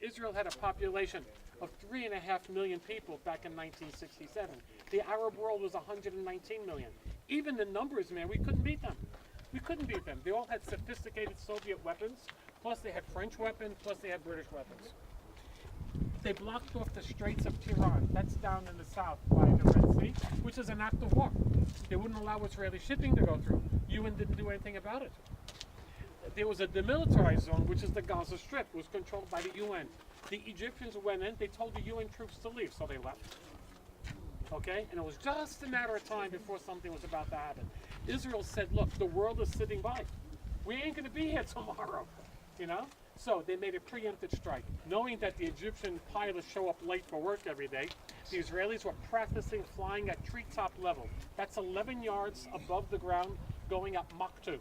Israel had a population of 3.5 million people back in 1967. The Arab world was 119 million. Even the numbers, man, we couldn't beat them. We couldn't beat them. They all had sophisticated Soviet weapons, plus they had French weapons, plus they had British weapons. They blocked off the Straits of Tiran. That's down in the south by the Red Sea, which is an act of war. They wouldn't allow Israeli shipping to go through. UN didn't do anything about it. There was a demilitarized zone, which is the Gaza Strip. It was controlled by the UN. The Egyptians went in. They told the UN troops to leave, so they left. Okay? And it was just a matter of time before something was about to happen. Israel said, look, the world is sitting by. We ain't going to be here tomorrow. You know? So they made a preemptive strike. Knowing that the Egyptian pilots show up late for work every day, the Israelis were practicing flying at treetop level. That's 11 yards above the ground, going up Mach 2.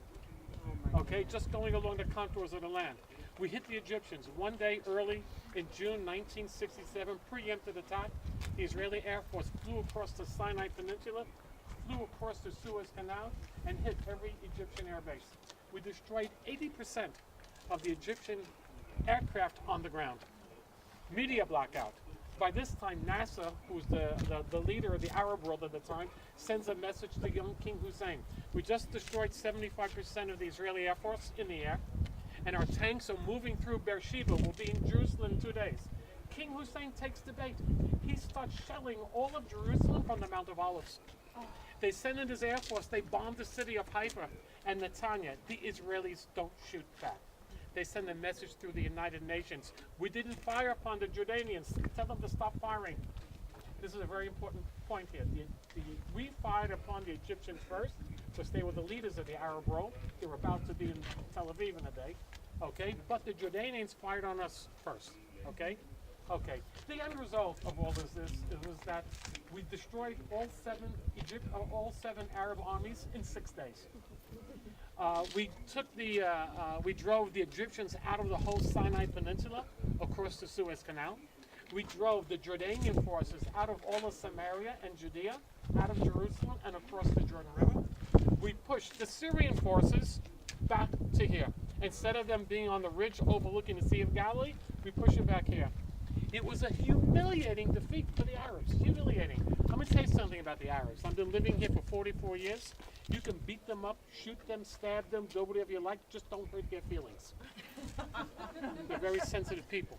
Okay, just going along the contours of the land. We hit the Egyptians one day early in June 1967, preemptive attack. The Israeli Air Force flew across the Sinai Peninsula, flew across the Suez Canal, and hit every Egyptian air base. We destroyed 80% of the Egyptian aircraft on the ground. Media blackout. By this time, NASA, who's the leader of the Arab world at the time, sends a message to young King Hussein. We just destroyed 75% of the Israeli Air Force in the air, and our tanks are moving through Beersheba. We'll be in Jerusalem in 2 days. King Hussein takes the bait. He starts shelling all of Jerusalem from the Mount of Olives. They send in his Air Force. They bomb the city of Haifa and Netanya. The Israelis don't shoot back. They send a message through the United Nations. We didn't fire upon the Jordanians. Tell them to stop firing. This is a very important point here. We fired upon the Egyptians first, because they were the leaders of the Arab world. They were about to be in Tel Aviv in a day. Okay? But the Jordanians fired on us first. Okay? Okay. The end result of all this was that we destroyed all seven Arab armies in 6 days. We drove the Egyptians out of the whole Sinai Peninsula across the Suez Canal. We drove the Jordanian forces out of all of Samaria and Judea, out of Jerusalem and across the Jordan River. We pushed the Syrian forces back to here. Instead of them being on the ridge overlooking the Sea of Galilee, we pushed them back here. It was a humiliating defeat for the Arabs. Humiliating. I'm going to tell you something about the Arabs. I've been living here for 44 years. You can beat them up, shoot them, stab them, do whatever you like, just don't hurt their feelings. They're very sensitive people.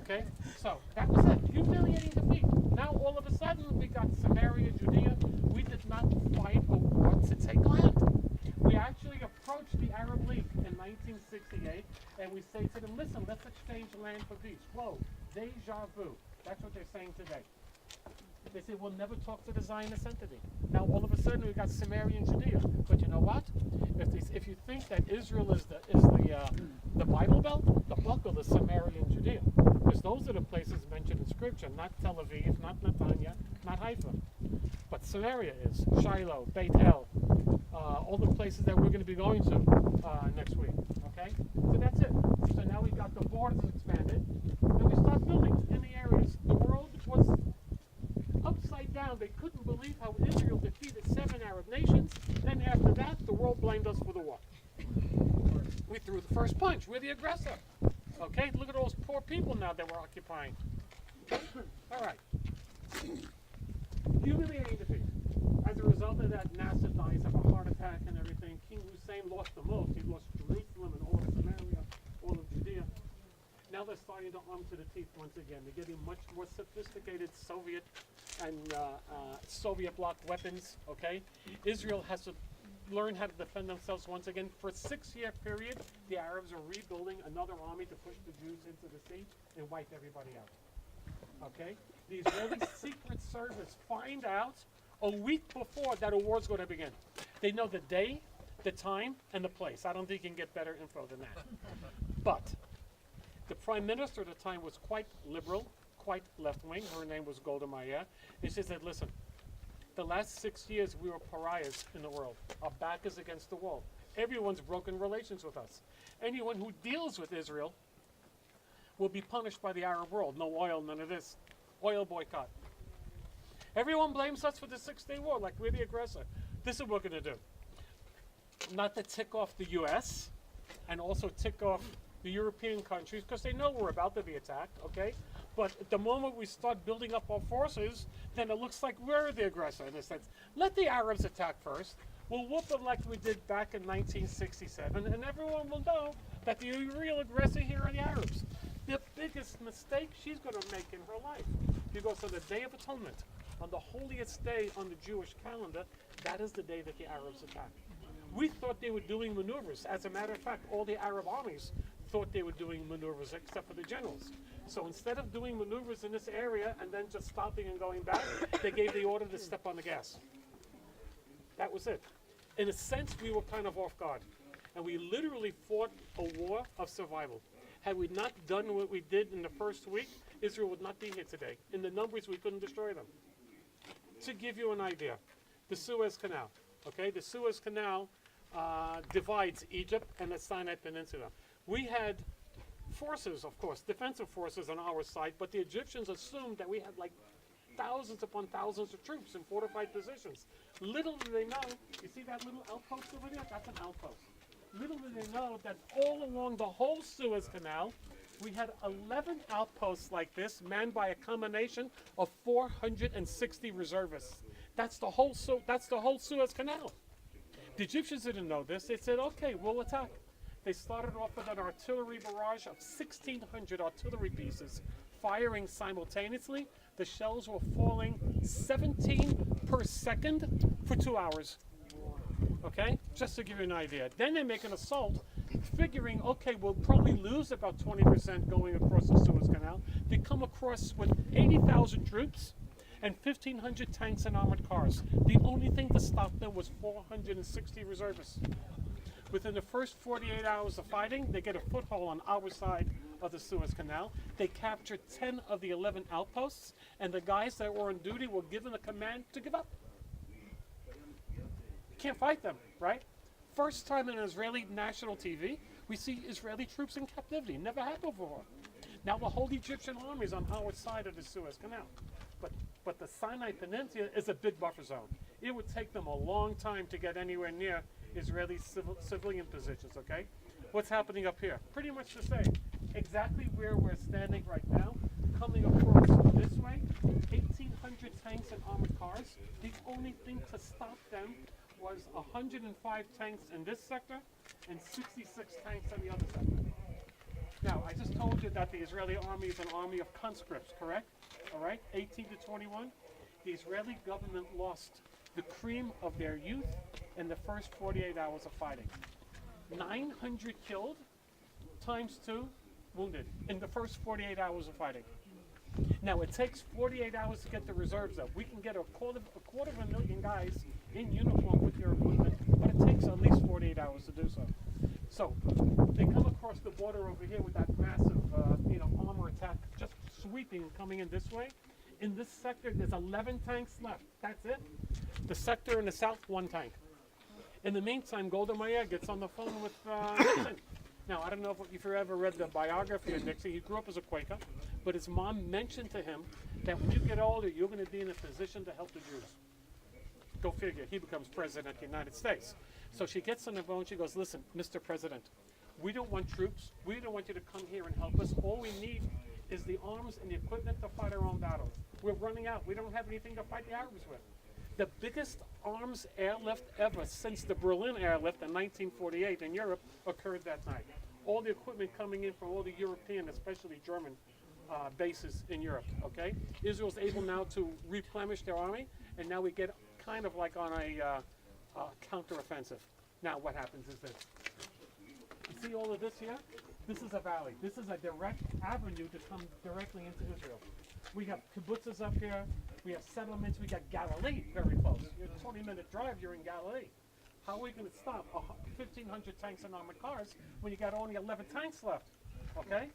Okay? So, that was it. Humiliating defeat. Now, all of a sudden, we got Samaria, Judea. We did not fight a war to take land. We actually approached the Arab League in 1968, and we say to them, listen, let's exchange land for peace. Whoa, deja vu. That's what they're saying today. They say, we'll never talk to the Zionist entity. Now, all of a sudden, we've got Samaria and Judea. But you know what? If you think that Israel is the Bible Belt, the bulk of the Samaria and Judea. Because those are the places mentioned in Scripture, not Tel Aviv, not Netanya, not Haifa. But Samaria is, Shiloh, Beit El, all the places that we're going to be going to next week. Okay? So that's it. So now we've got the borders expanded, and we start building in the areas. The world was upside down. They couldn't believe how Israel defeated 7 Arab nations. Then after that, the world blamed us for the war. We threw the first punch. We're the aggressor. Okay? Look at all those poor people now that we're occupying. All right. Humiliating defeat. As a result of that, NASA dies of a heart attack and everything. King Hussein lost the most. He lost Jerusalem and all of Samaria, all of Judea. Now they're starting to arm to the teeth once again. They're getting much more sophisticated Soviet and Soviet bloc weapons. Okay, Israel has to learn how to defend themselves once again. For a 6-year period, the Arabs are rebuilding another army to push the Jews into the sea and wipe everybody out. Okay, the Israeli Secret Service find out a week before that a war's going to begin. They know the day, the time, and the place. I don't think you can get better info than that. But the prime minister at the time was quite liberal, quite left-wing. Her name was Golda Meir. And she said, listen, the last 6 years we were pariahs in the world. Our back is against the wall. Everyone's broken relations with us. Anyone who deals with Israel will be punished by the Arab world. No oil, none of this. Oil boycott. Everyone blames us for the 6-Day War, like we're the aggressor. This is what we're going to do. Not to tick off the U.S., and also tick off the European countries, because they know we're about to be attacked, okay? But at the moment we start building up our forces, then it looks like we're the aggressor in a sense. Let the Arabs attack first. We'll whoop them like we did back in 1967, and everyone will know that the real aggressor here are the Arabs. The biggest mistake she's going to make in her life. Because on the Day of Atonement, on the holiest day on the Jewish calendar, that is the day that the Arabs attack. We thought they were doing maneuvers. As a matter of fact, all the Arab armies thought they were doing maneuvers except for the generals. So instead of doing maneuvers in this area and then just stopping and going back, they gave the order to step on the gas. That was it. In a sense, we were kind of off guard. And we literally fought a war of survival. Had we not done what we did in the first week, Israel would not be here today. In the numbers, we couldn't destroy them. To give you an idea, the Suez Canal, okay? The Suez Canal divides Egypt and the Sinai Peninsula. We had forces, of course, defensive forces on our side, but the Egyptians assumed that we had like thousands upon thousands of troops in fortified positions. Little do they know, you see that little outpost over there? That's an outpost. Little do they know that all along the whole Suez Canal, we had 11 outposts like this, manned by a combination of 460 reservists. That's the whole Suez Canal. The Egyptians didn't know this. They said, okay, we'll attack. They started off with an artillery barrage of 1,600 artillery pieces, firing simultaneously. The shells were falling 17 per second for 2 hours. Okay, just to give you an idea. Then they make an assault, figuring, okay, we'll probably lose about 20% going across the Suez Canal. They come across with 80,000 troops and 1,500 tanks and armored cars. The only thing to stop them was 460 reservists. Within the first 48 hours of fighting, they get a foothold on our side of the Suez Canal. They captured 10 of the 11 outposts, and the guys that were on duty were given the command to give up. Can't fight them, right? First time in Israeli national TV, we see Israeli troops in captivity. Never happened before. Now the whole Egyptian army is on our side of the Suez Canal. But the Sinai Peninsula is a big buffer zone. It would take them a long time to get anywhere near Israeli civilian positions, okay? What's happening up here? Pretty much the same. Exactly where we're standing right now, coming across this way, 1,800 tanks and armored cars. The only thing to stop them was 105 tanks in this sector and 66 tanks on the other sector. Now, I just told you that the Israeli army is an army of conscripts, correct? All right, 18 to 21. The Israeli government lost the cream of their youth in the first 48 hours of fighting. 900 killed times 2 wounded in the first 48 hours of fighting. Now, it takes 48 hours to get the reserves up. We can get a quarter of a million guys in uniform with their equipment, but it takes at least 48 hours to do so. So, they come across the border over here with that massive, armor attack, just sweeping, coming in this way. In this sector, there's 11 tanks left. That's it. The sector in the south, 1 tank. In the meantime, Golda Meir gets on the phone with Nixon. Now, I don't know if you ever read the biography of Nixon. He grew up as a Quaker, but his mom mentioned to him that when you get older, you're going to be in a position to help the Jews. Go figure. He becomes president of the United States. So she gets on the phone. She goes, listen, Mr. President, we don't want troops. We don't want you to come here and help us. All we need is the arms and the equipment to fight our own battles. We're running out. We don't have anything to fight the Arabs with. The biggest arms airlift ever since the Berlin airlift in 1948 in Europe occurred that night. All the equipment coming in from all the European, especially German bases in Europe, okay? Israel's able now to replenish their army, and now we get kind of like on a counteroffensive. Now what happens is this. You see all of this here? This is a valley. This is a direct avenue to come directly into Israel. We have kibbutzes up here. We have settlements. We got Galilee very close. You're a 20-minute drive, you're in Galilee. How are we going to stop 1,500 tanks and armored cars when you got only 11 tanks left? Okay?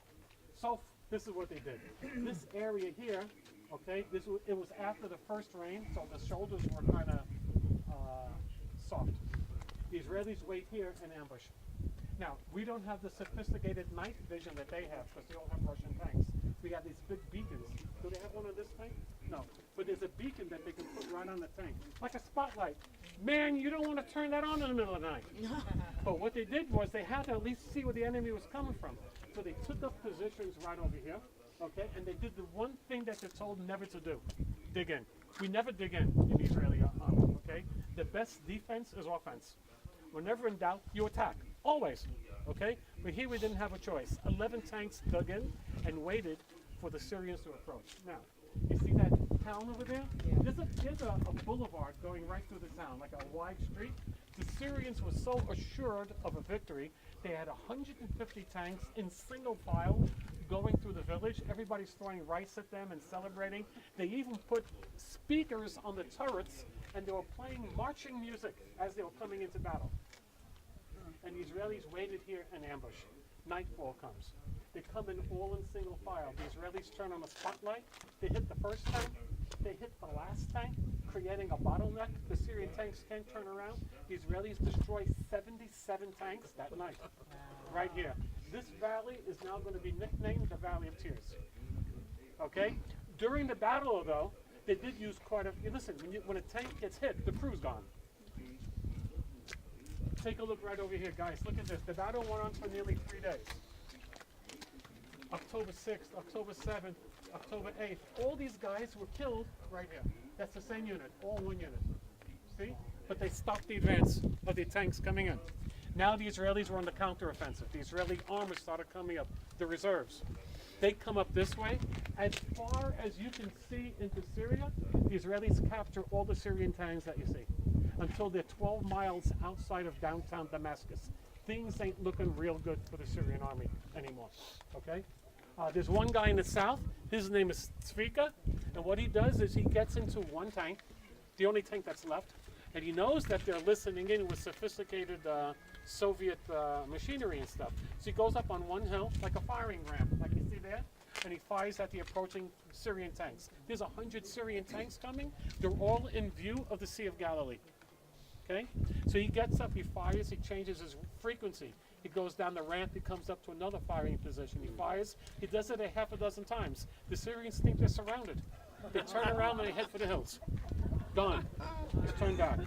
So this is what they did. This area here, okay, it was after the first rain, so the shoulders were kind of soft. The Israelis wait here and ambush. Now, we don't have the sophisticated night vision that they have because they all have Russian tanks. We have these big beacons. Do they have one on this tank? No. But there's a beacon that they can put right on the tank. Like a spotlight. Man, you don't want to turn that on in the middle of the night. But what they did was they had to at least see where the enemy was coming from. So they took up positions right over here, okay? And they did the one thing that they're told never to do, dig in. We never dig in the Israeli army, okay? The best defense is offense. Whenever in doubt, you attack, always, okay? But here we didn't have a choice. 11 tanks dug in and waited for the Syrians to approach. Now, you see that town over there? Yeah. There's a boulevard going right through the town, like a wide street. The Syrians were so assured of a victory, they had 150 tanks in single file going through the village. Everybody's throwing rice at them and celebrating. They even put speakers on the turrets, and they were playing marching music as they were coming into battle. And the Israelis waited here in ambush. Nightfall comes. They come in all in single file. The Israelis turn on a spotlight. They hit the first tank. They hit the last tank, creating a bottleneck. The Syrian tanks can't turn around. The Israelis destroy 77 tanks that night, right here. This valley is now going to be nicknamed the Valley of Tears. Okay? During the battle, though, they did use quite a... Listen, when a tank gets hit, the crew's gone. Take a look right over here, guys. Look at this. The battle went on for nearly 3 days. October 6th, October 7th, October 8th. All these guys were killed right here. That's the same unit, all one unit. See? But they stopped the advance of the tanks coming in. Now the Israelis were on the counteroffensive. The Israeli armor started coming up, the reserves. They come up this way. As far as you can see into Syria, the Israelis capture all the Syrian tanks that you see until they're 12 miles outside of downtown Damascus. Things ain't looking real good for the Syrian army anymore, okay? There's one guy in the south. His name is Tzvika, and what he does is he gets into one tank, the only tank that's left, and he knows that they're listening in with sophisticated Soviet machinery and stuff. So he goes up on one hill, like a firing ramp, like you see there, and he fires at the approaching Syrian tanks. There's 100 Syrian tanks coming. They're all in view of the Sea of Galilee. Okay? So he gets up, he fires, he changes his frequency. He goes down the ramp, he comes up to another firing position. He fires, he does it a half a dozen times. The Syrians think they're surrounded. They turn around and they head for the hills. Gone. It's turned back.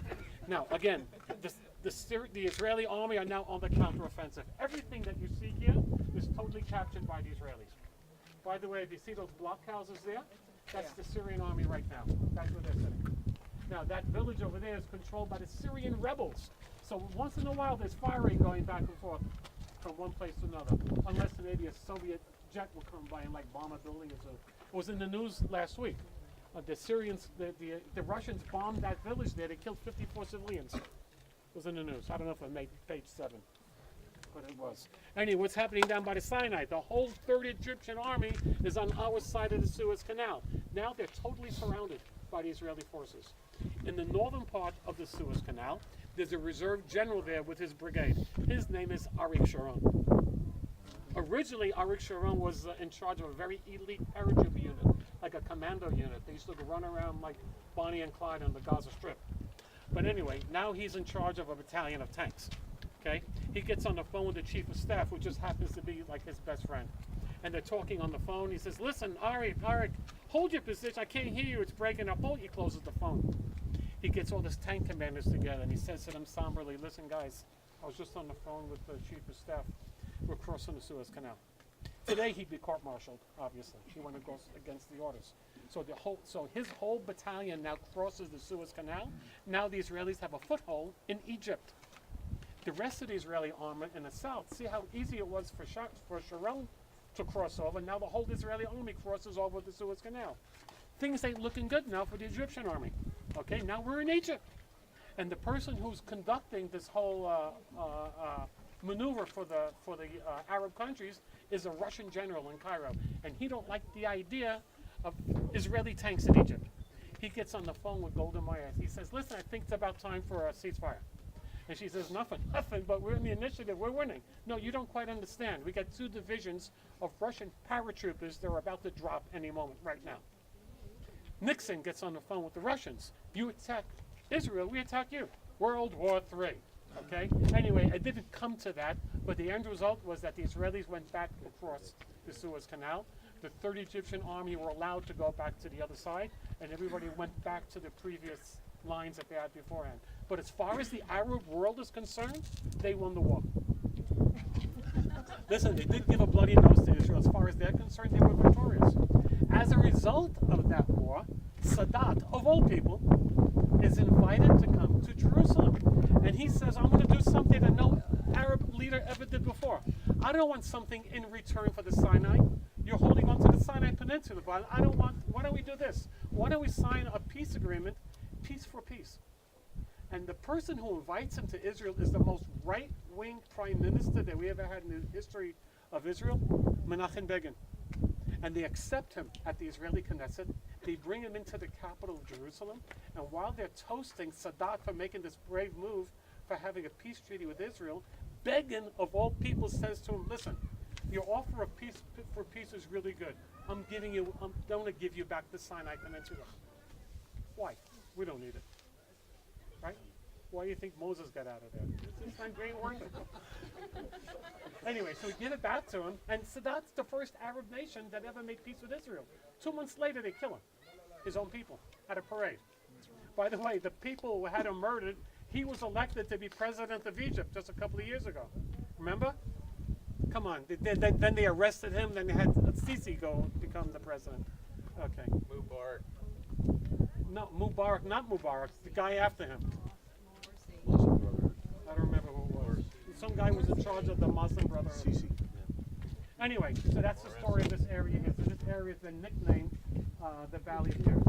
Now, again, the Israeli army are now on the counteroffensive. Everything that you see here is totally captured by the Israelis. By the way, if you see those blockhouses there, that's the Syrian army right now. That's where they're sitting. Now, that village over there is controlled by the Syrian rebels. So once in a while, there's firing going back and forth from one place to another, unless maybe a Soviet jet will come by and like bomb a building or two. It was in the news last week. The Syrians, the Russians bombed that village there. They killed 54 civilians. It was in the news. I don't know if it made page 7, but it was. Anyway, what's happening down by the Sinai? The whole 3rd Egyptian army is on our side of the Suez Canal. Now they're totally surrounded by the Israeli forces. In the northern part of the Suez Canal, there's a reserve general there with his brigade. His name is Arik Sharon. Originally, Arik Sharon was in charge of a very elite paratroop unit, like a commando unit. They used to run around like Bonnie and Clyde on the Gaza Strip. But anyway, now he's in charge of a battalion of tanks. Okay? He gets on the phone with the chief of staff, who just happens to be like his best friend. And they're talking on the phone. He says, listen, Arik, hold your position. I can't hear you. It's breaking up. Oh, he closes the phone. He gets all his tank commanders together, and he says to them somberly, listen, guys, I was just on the phone with the chief of staff. We're crossing the Suez Canal. Today, he'd be court-martialed, obviously. He went against the orders. So his whole battalion now crosses the Suez Canal. Now the Israelis have a foothold in Egypt. The rest of the Israeli army in the south, see how easy it was for Sharon to cross over. Now the whole Israeli army crosses over the Suez Canal. Things ain't looking good now for the Egyptian army. Okay, now we're in Egypt. And the person who's conducting this whole maneuver for the Arab countries is a Russian general in Cairo. And he don't like the idea of Israeli tanks in Egypt. He gets on the phone with Golda Meir. He says, listen, I think it's about time for a ceasefire. And she says, nothing, but we're in the initiative, we're winning. No, you don't quite understand. We got 2 divisions of Russian paratroopers that are about to drop any moment right now. Nixon gets on the phone with the Russians. You attack Israel, we attack you. World War III, okay? Anyway, it didn't come to that, but the end result was that the Israelis went back across the Suez Canal. The 3rd Egyptian army were allowed to go back to the other side, and everybody went back to the previous lines that they had beforehand. But as far as the Arab world is concerned, they won the war. Listen, they did give a bloody nose to Israel. As far as they're concerned, they were victorious. As a result of that war, Sadat, of all people, is invited to come to Jerusalem. And he says, I'm going to do something that no Arab leader ever did before. I don't want something in return for the Sinai. You're holding on to the Sinai Peninsula, but I don't want, why don't we do this? Why don't we sign a peace agreement, peace for peace? And the person who invites him to Israel is the most right-wing prime minister that we ever had in the history of Israel, Menachem Begin. And they accept him at the Israeli Knesset. They bring him into the capital of Jerusalem. And while they're toasting Sadat for making this brave move, for having a peace treaty with Israel, Begin, of all people, says to him, listen, your offer of peace for peace is really good. I'm going to give you back the Sinai Peninsula. Why? We don't need it. Right? Why do you think Moses got out of there? It's not great work. Anyway, so we give it back to him, and Sadat's the first Arab nation that ever made peace with Israel. 2 months later, they kill him, his own people, at a parade. By the way, the people who had him murdered, he was elected to be president of Egypt just a couple of years ago. Remember? Come on. Then they arrested him, then they had Sisi go become the president. Okay. Mubarak. No, Mubarak, not Mubarak, the guy after him. Muslim Brotherhood. I don't remember who it was. Some guy was in charge of the Muslim Brotherhood. Sisi. Anyway, so that's the story of this area here. So this area has been nicknamed the Valley of Tears.